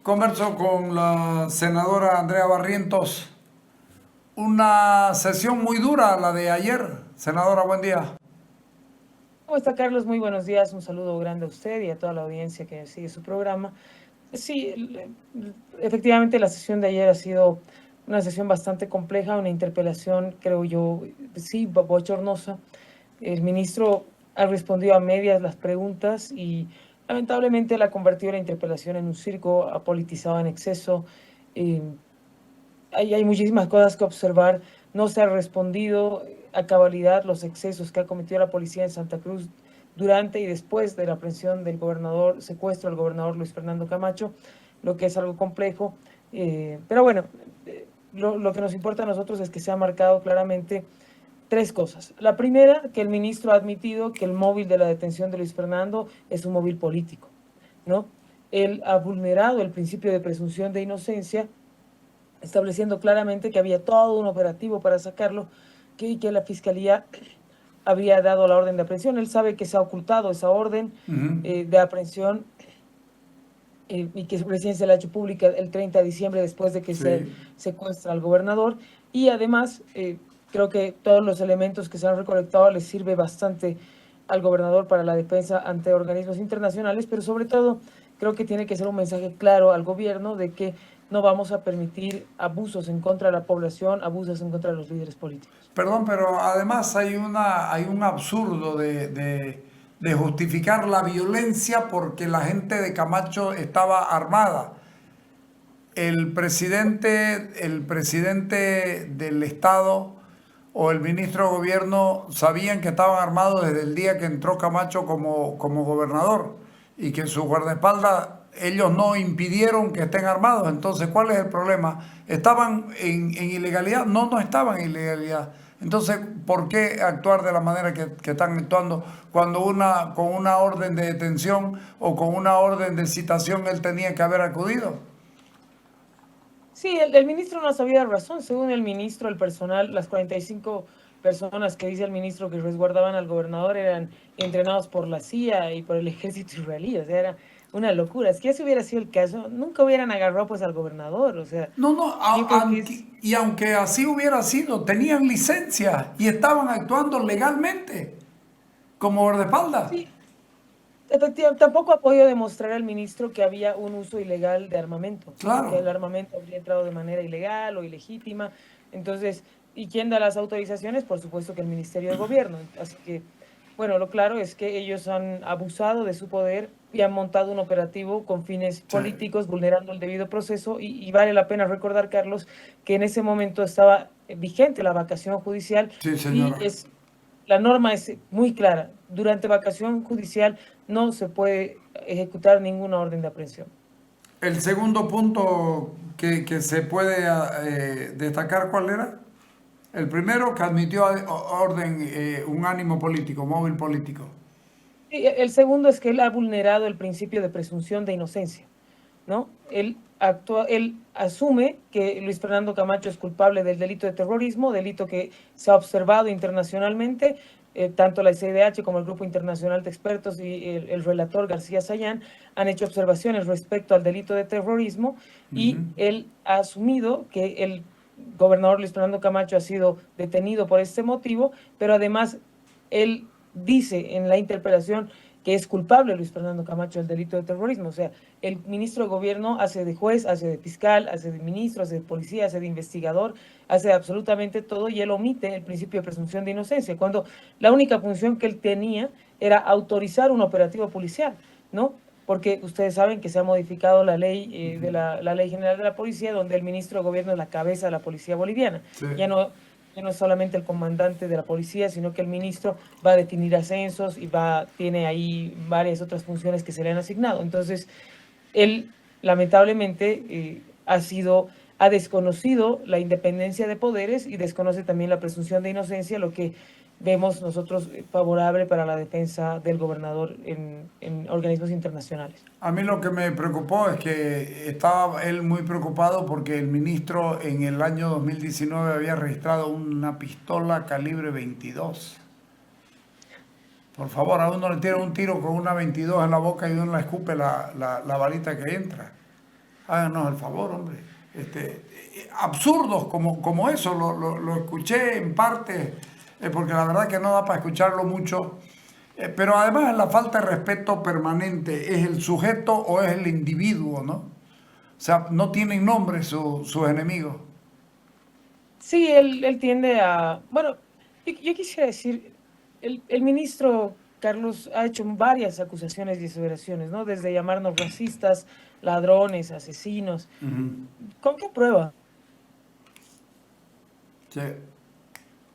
Converso con la senadora Andrea Barrientos. Una sesión muy dura la de ayer. Senadora, buen día. ¿Cómo está, Carlos? Muy buenos días. Un saludo grande a usted y a toda la audiencia que sigue su programa. Sí, efectivamente la sesión de ayer ha sido una sesión bastante compleja, una interpelación, creo yo, sí, bochornosa. El ministro ha respondido a medias las preguntas y lamentablemente la convertido la interpelación en un circo, ha politizado en exceso. Eh, hay muchísimas cosas que observar. No se ha respondido a cabalidad los excesos que ha cometido la policía en Santa Cruz durante y después de la aprehensión del gobernador, secuestro del gobernador Luis Fernando Camacho, lo que es algo complejo. Pero bueno, lo que nos importa a nosotros es que se ha marcado claramente tres cosas. La primera, que el ministro ha admitido que el móvil de la detención de Luis Fernando es un móvil político, ¿no? Él ha vulnerado el principio de presunción de inocencia, estableciendo claramente que había todo un operativo para sacarlo, que la fiscalía había dado la orden de aprehensión. Él sabe que se ha ocultado esa orden de aprehensión y que recién se la ha hecho pública el 30 de diciembre después de que se Sí. secuestra al gobernador. Y además, creo que todos los elementos que se han recolectado les sirve bastante al gobernador para la defensa ante organismos internacionales, pero sobre todo creo que tiene que ser un mensaje claro al gobierno de que no vamos a permitir abusos en contra de la población, abusos en contra de los líderes políticos. Perdón, pero además hay un absurdo de justificar la violencia porque la gente de Camacho estaba armada. El presidente del Estado o el ministro de Gobierno sabían que estaban armados desde el día que entró Camacho como gobernador y que su guardaespaldas ellos no impidieron que estén armados. Entonces, ¿cuál es el problema? ¿Estaban en ilegalidad? No, no estaban en ilegalidad. Entonces, ¿por qué actuar de la manera que están actuando cuando con una orden de detención o con una orden de citación él tenía que haber acudido? Sí, el ministro no sabía razón. Según el ministro, el personal, las 45 personas que dice el ministro que resguardaban al gobernador eran entrenados por la CIA y por el ejército israelí. O sea, era una locura. Es que ese hubiera sido el caso, nunca hubieran agarrado pues al gobernador. O sea, No, no, yo creo que es. y aunque así hubiera sido, tenían licencia y estaban actuando legalmente como guardaespaldas. Sí, efectivamente, tampoco ha podido demostrar al ministro que había un uso ilegal de armamento, ¿no? Que Claro. el armamento habría entrado de manera ilegal o ilegítima. Entonces, ¿y quién da las autorizaciones? Por supuesto que el Ministerio de Gobierno. Así que, bueno, lo claro es que ellos han abusado de su poder y han montado un operativo con fines Sí, políticos, vulnerando el debido proceso. Y vale la pena recordar, Carlos, que en ese momento estaba vigente la vacación judicial sí, y señora. la norma es muy clara. Durante vacación judicial no se puede ejecutar ninguna orden de aprehensión. El segundo punto que se puede destacar, ¿cuál era? El primero, que admitió orden, un ánimo político, móvil político. Y el segundo es que él ha vulnerado el principio de presunción de inocencia, ¿no? Él asume que Luis Fernando Camacho es culpable del delito de terrorismo, delito que se ha observado internacionalmente. Tanto la CIDH como el Grupo Internacional de Expertos y el relator García Sayán han hecho observaciones respecto al delito de terrorismo y él ha asumido que el gobernador Luis Fernando Camacho ha sido detenido por este motivo, pero además él dice en la interpelación que es culpable Luis Fernando Camacho del delito de terrorismo. O sea, el ministro de Gobierno hace de juez, hace de fiscal, hace de ministro, hace de policía, hace de investigador, hace absolutamente todo y él omite el principio de presunción de inocencia, cuando la única función que él tenía era autorizar un operativo policial, ¿no? Porque ustedes saben que se ha modificado la ley la ley general de la policía, donde el ministro de Gobierno es la cabeza de la policía boliviana. Sí. Ya no, ya no es solamente el comandante de la policía, sino que el ministro va a definir ascensos y tiene ahí varias otras funciones que se le han asignado. Entonces, él lamentablemente ha desconocido la independencia de poderes y desconoce también la presunción de inocencia, lo que vemos nosotros favorable para la defensa del gobernador en organismos internacionales. A mí lo que me preocupó es que estaba él muy preocupado porque el ministro en el año 2019 había registrado una pistola calibre 22. Por favor, a uno le tiran un tiro con una 22 en la boca y uno le escupe la balita que entra. Háganos el favor, hombre. Absurdos como eso, lo escuché en parte, porque la verdad que no da para escucharlo mucho. Pero además la falta de respeto permanente, ¿es el sujeto o es el individuo, no? O sea, no tienen nombre sus enemigos. Sí, él tiende a... Bueno, yo quisiera decir, el ministro Carlos ha hecho varias acusaciones y aseveraciones, ¿no? Desde llamarnos racistas, ladrones, asesinos. Ujú. ¿Con qué prueba? Sí,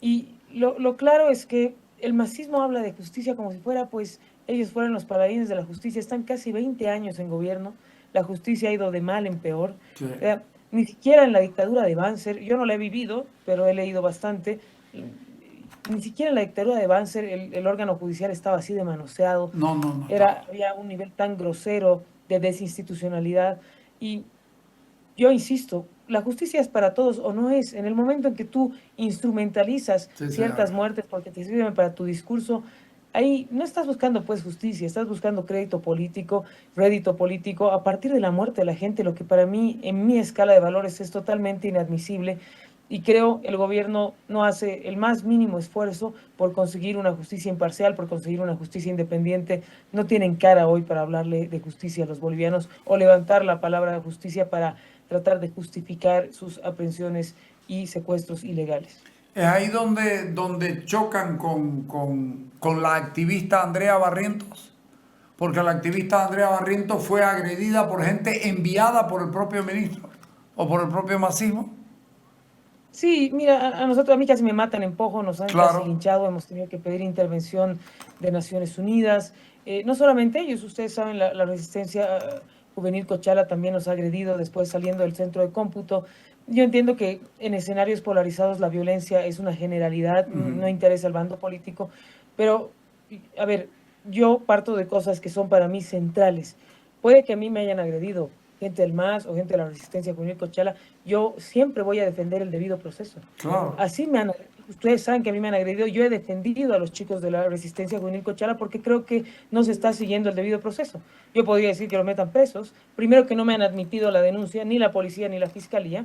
Y lo claro es que el masismo habla de justicia como si fuera, pues, ellos fueran los paladines de la justicia. Están casi 20 años en gobierno. La justicia ha ido de mal en peor. sí. Ni siquiera en la dictadura de Banzer, yo no la he vivido, pero he leído bastante. Ni siquiera en la dictadura de Banzer el órgano judicial estaba así de manoseado. No, no, no estaba. Había un nivel tan grosero de desinstitucionalidad. Y yo insisto, la justicia es para todos o no es. En el momento en que tú instrumentalizas Sí, ciertas señor. muertes porque te sirven para tu discurso, ahí no estás buscando pues justicia, estás buscando crédito político, rédito político a partir de la muerte de la gente, lo que para mí, en mi escala de valores, es totalmente inadmisible. Y creo el gobierno no hace el más mínimo esfuerzo por conseguir una justicia imparcial, por conseguir una justicia independiente. No tienen cara hoy para hablarle de justicia a los bolivianos o levantar la palabra justicia para tratar de justificar sus aprehensiones y secuestros ilegales. Es ahí donde chocan con la activista Andrea Barrientos, porque la activista Andrea Barrientos fue agredida por gente enviada por el propio ministro o por el propio masismo. Sí, mira, a nosotros, a mí casi me matan en Pojo, nos han casi Claro. linchado, hemos tenido que pedir intervención de Naciones Unidas. No solamente ellos, ustedes saben, la resistencia juvenil Cochala también nos ha agredido después saliendo del centro de cómputo. Yo entiendo que en escenarios polarizados la violencia es una generalidad, no interesa el bando político, pero, a ver, yo parto de cosas que son para mí centrales. Puede que a mí me hayan agredido gente del MAS o gente de la resistencia juvenil Cochala, yo siempre voy a defender el debido proceso. Claro. Así ustedes saben que a mí me han agredido, yo he defendido a los chicos de la resistencia juvenil Cochala porque creo que no se está siguiendo el debido proceso. Yo podría decir que lo metan presos, primero que no me han admitido la denuncia, ni la policía ni la fiscalía,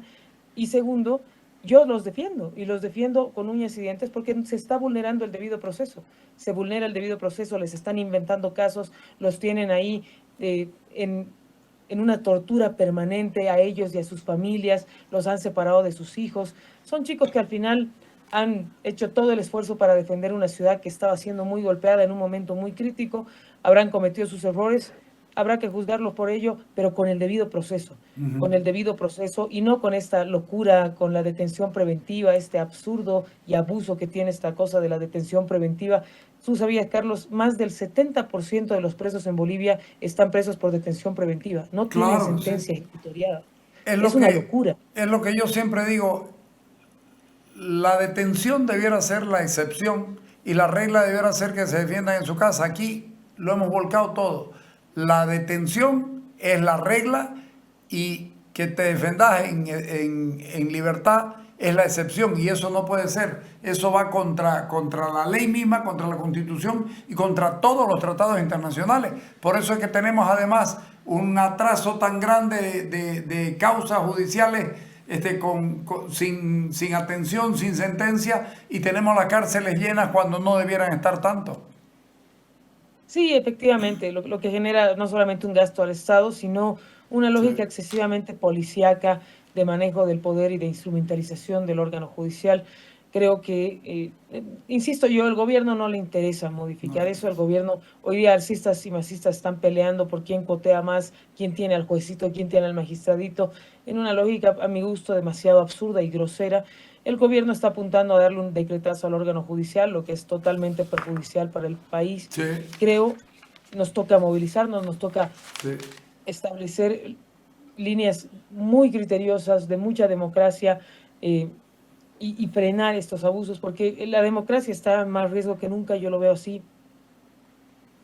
y segundo, yo los defiendo, y los defiendo con uñas y dientes porque se está vulnerando el debido proceso. Se vulnera el debido proceso, les están inventando casos, los tienen ahí en una tortura permanente a ellos y a sus familias, los han separado de sus hijos. Son chicos que al final han hecho todo el esfuerzo para defender una ciudad que estaba siendo muy golpeada en un momento muy crítico, habrán cometido sus errores, habrá que juzgarlos por ello, pero con el debido proceso y no con esta locura, con la detención preventiva, este absurdo y abuso que tiene esta cosa de la detención preventiva. Tú sabías, Carlos, más del 70% de los presos en Bolivia están presos por detención preventiva, no tienen Claro, sí. sentencia ejecutoriada. Es Es lo una que, locura. es lo que yo siempre digo, la detención debiera ser la excepción y la regla debiera ser que se defiendan en su casa. Aquí lo hemos volcado todo. La detención es la regla y que te defendas en libertad es la excepción y eso no puede ser. Eso va contra la ley misma, contra la Constitución y contra todos los tratados internacionales. Por eso es que tenemos además un atraso tan grande de causas judiciales sin atención, sin sentencia, y tenemos las cárceles llenas cuando no debieran estar tanto. Sí, efectivamente, lo que genera no solamente un gasto al Estado, sino una Sí. lógica excesivamente policíaca de manejo del poder y de instrumentalización del órgano judicial. Creo que, insisto yo, el gobierno no le interesa modificar No. eso. El gobierno, hoy día arcistas y masistas están peleando por quién cotea más, quién tiene al juecito, quién tiene al magistradito, en una lógica, a mi gusto, demasiado absurda y grosera. El gobierno está apuntando a darle un decretazo al órgano judicial, lo que es totalmente perjudicial para el país. Sí, Creo, nos toca movilizarnos, nos toca sí. establecer líneas muy criteriosas, de mucha democracia, y frenar estos abusos, porque la democracia está en más riesgo que nunca, yo lo veo así.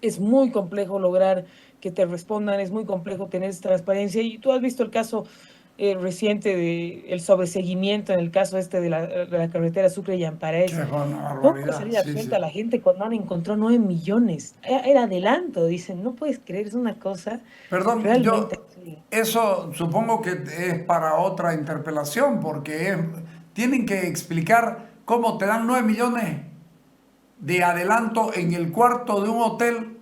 Es muy complejo lograr que te respondan, es muy complejo tener transparencia, y tú has visto el caso reciente del sobreseguimiento en el caso de la carretera Sucre y Qué Ampares. buena ¿Cómo puede barbaridad. salir Sí, absuelta sí. la gente cuando han encontrado 9 millones? Era adelanto, dicen, no puedes creer, es una cosa Perdón, realmente. eso supongo que es para otra interpelación, porque tienen que explicar cómo te dan 9 millones de adelanto en el cuarto de un hotel,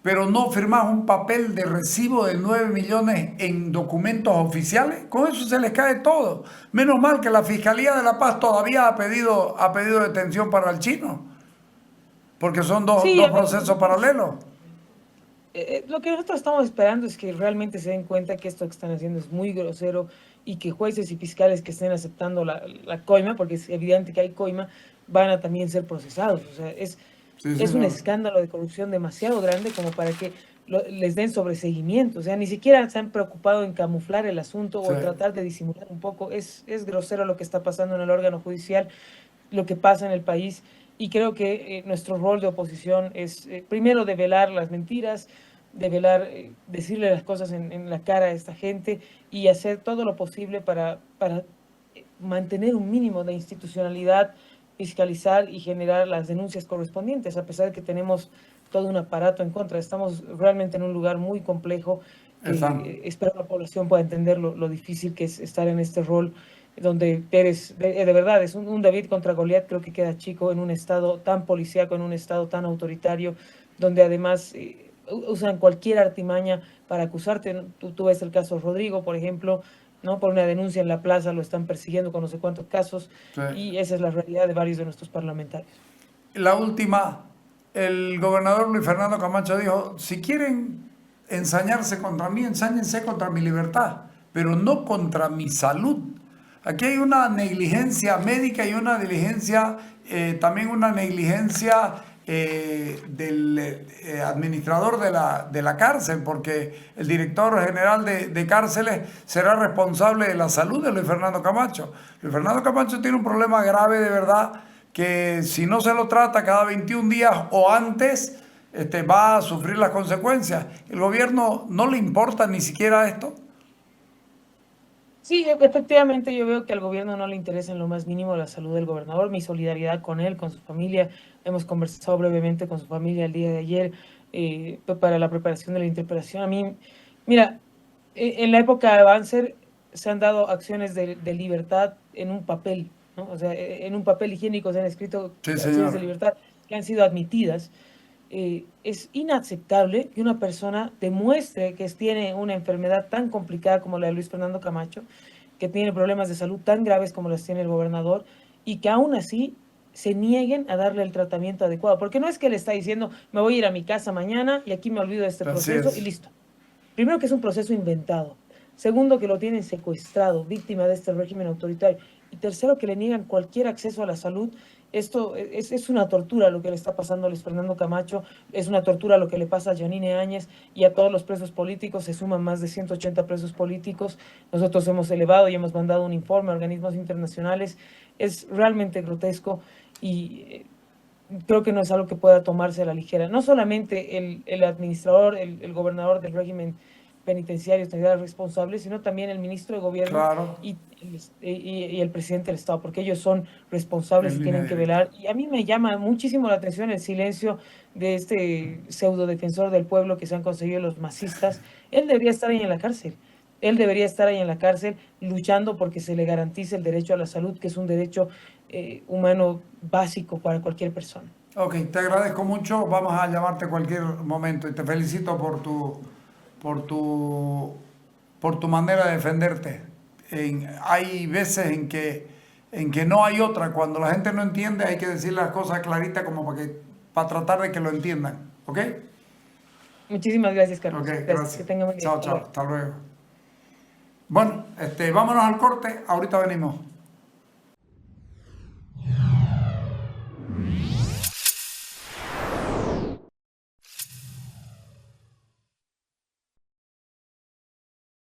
pero no firmas un papel de recibo de 9 millones en documentos oficiales. Con eso se les cae todo. Menos mal que la Fiscalía de La Paz todavía ha pedido detención para el chino, porque son Sí, dos a ver, procesos paralelos. lo que nosotros estamos esperando es que realmente se den cuenta que esto que están haciendo es muy grosero y que jueces y fiscales que estén aceptando la coima, porque es evidente que hay coima, van a también ser procesados. O sea, Sí, es un señor. escándalo de corrupción demasiado grande como para que les den sobreseguimiento. O sea, ni siquiera se han preocupado en camuflar el asunto Sí, o tratar de disimular un poco. Es grosero lo que está pasando en el órgano judicial, lo que pasa en el país. Y creo que nuestro rol de oposición es, primero, develar las mentiras, develar, decirle las cosas en la cara a esta gente y hacer todo lo posible para mantener un mínimo de institucionalidad, fiscalizar y generar las denuncias correspondientes, a pesar de que tenemos todo un aparato en contra. Estamos realmente en un lugar muy complejo que están. espero la población pueda entender lo difícil que es estar en este rol donde eres, de verdad, es un David contra Goliat. Creo que queda chico en un estado tan policíaco, en un estado tan autoritario, donde además usan cualquier artimaña para acusarte. Tú ves el caso Rodrigo, por ejemplo, ¿no? Por una denuncia en la plaza lo están persiguiendo con no sé cuántos casos, Sí. y esa es la realidad de varios de nuestros parlamentarios. La última, el gobernador Luis Fernando Camacho dijo, si quieren ensañarse contra mí, ensáñense contra mi libertad, pero no contra mi salud. Aquí hay una negligencia médica y una negligencia, también una negligencia del administrador de la cárcel, porque el director general de cárceles será responsable de la salud de Luis Fernando Camacho. Luis Fernando Camacho tiene un problema grave de verdad, que si no se lo trata cada 21 días o antes, va a sufrir las consecuencias. ¿El gobierno no le importa ni siquiera esto? Sí, efectivamente yo veo que al gobierno no le interesa en lo más mínimo la salud del gobernador. Mi solidaridad con él, con su familia. Hemos conversado brevemente con su familia el día de ayer, para la preparación de la interpelación. A mí, mira, en la época de Banzer se han dado acciones de libertad en un papel, ¿no? O sea, en un papel higiénico se han escrito Sí, acciones de señor. libertad que han sido admitidas. Es inaceptable que una persona demuestre que tiene una enfermedad tan complicada como la de Luis Fernando Camacho, que tiene problemas de salud tan graves como las tiene el gobernador, y que aún así se nieguen a darle el tratamiento adecuado. Porque no es que le está diciendo, me voy a ir a mi casa mañana y aquí me olvido de este Así proceso y es. listo. Primero, que es un proceso inventado. Segundo, que lo tienen secuestrado, víctima de este régimen autoritario. Y tercero, que le niegan cualquier acceso a la salud. Esto es una tortura lo que le está pasando a Luis Fernando Camacho, es una tortura lo que le pasa a Yanine Áñez y a todos los presos políticos. Se suman más de 180 presos políticos. Nosotros hemos elevado y hemos mandado un informe a organismos internacionales. Es realmente grotesco y creo que no es algo que pueda tomarse a la ligera. No solamente el administrador, el gobernador del régimen penitenciario tendrá responsable, sino también el ministro de gobierno Claro. y el presidente del Estado, porque ellos son responsables En y línea tienen que directa. velar. Y a mí me llama muchísimo la atención el silencio de este pseudo defensor del pueblo que se han conseguido los masistas. Él debería estar ahí en la cárcel. Él debería estar ahí en la cárcel luchando porque se le garantice el derecho a la salud, que es un derecho humano básico para cualquier persona. Ok, te agradezco mucho. Vamos a llamarte cualquier momento y te felicito por tu, por tu manera de defenderte. Hay veces en que no hay otra. Cuando la gente no entiende, hay que decir las cosas claritas como para tratar de que lo entiendan. ¿Ok? Muchísimas gracias, Ok, Carlos. Gracias. Que gracias. tengan buen día. Chao, Hasta chao. luego. Hasta luego. Bueno, vámonos al corte. Ahorita venimos.